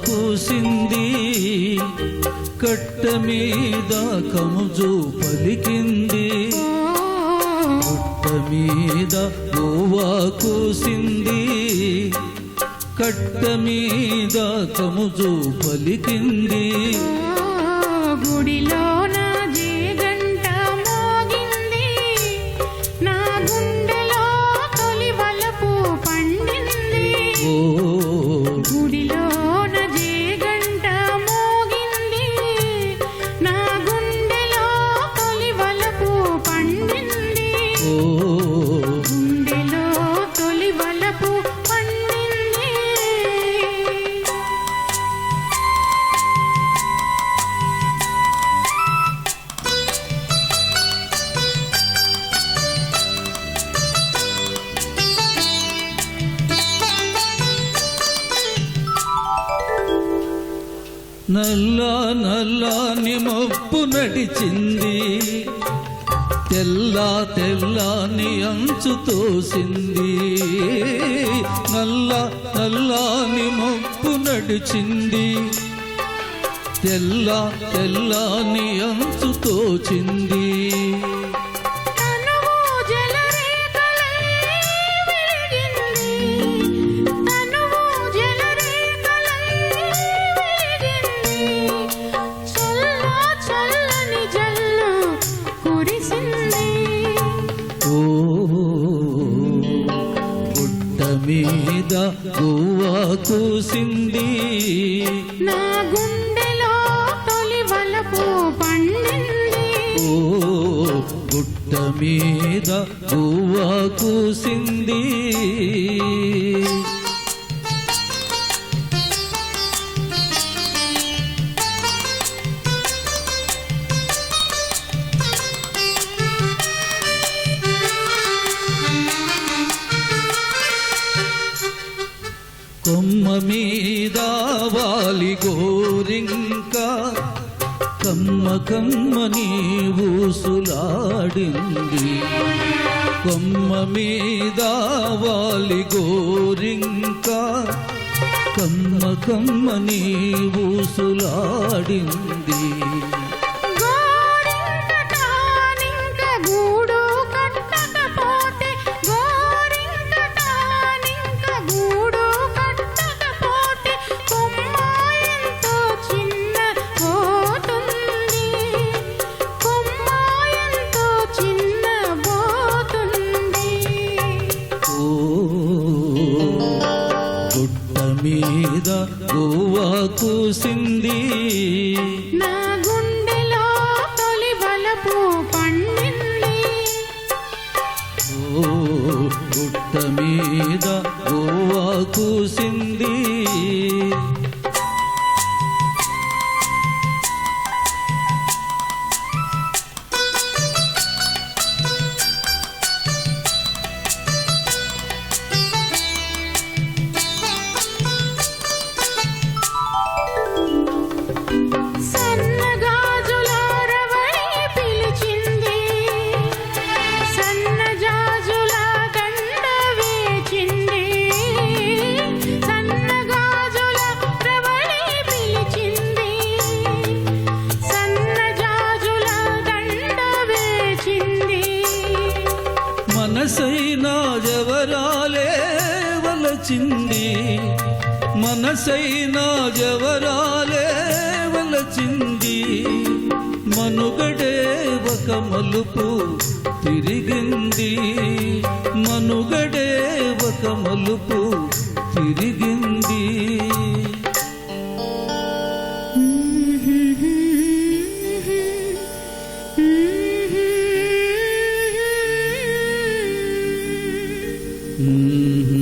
కూసింది, కట్ట మీద కముజు పలికింది. పుట్ట మీద గోవా కూసింది, కట్ట మీద కముజు పలికింది. గుడిలో నా జేగంట మోగింది, నా గుండెలో తొలి వలపు పండింది. గుడిలో నా జేగంట మోగింది, నా గుండెలో తొలి వలపు పండింది. గుండెలో తొలి వలపు పండింది. నల్ల నల్లని మబ్బు నడిచింది, తెల్ల తెల్లని అంచు తోసింది. నల్ల నల్లని మబ్బు నడిచింది, తెల్ల తెల్లని అంచు తోచింది. మీద గోవా కూసింది, నా గుండెలో తొలి వలపు పండింది. గుట్ట మీద గోవా కూసింది. కొమ్మ మీద వాలి గోరింక, కమ్మ కమ్మని ఊసులాడింది. కొమ్మ మీద వాలి గోరింక, కమ్మ కమ్మని ఊసులాడింది. గుట్ట మీద గోవా కూసింది, నా గుండెలో తొలి వలపు పండింది. గుట్ట మీద గోవా కూసింది. మనసైనా జవరాలే వలచింది, మనసైనా జవరాలే వలచింది. మనుగడే ఒక మలుపు తిరిగింది, మనుగడే ఒక మలుపు తిరిగింది. Mm-hmm.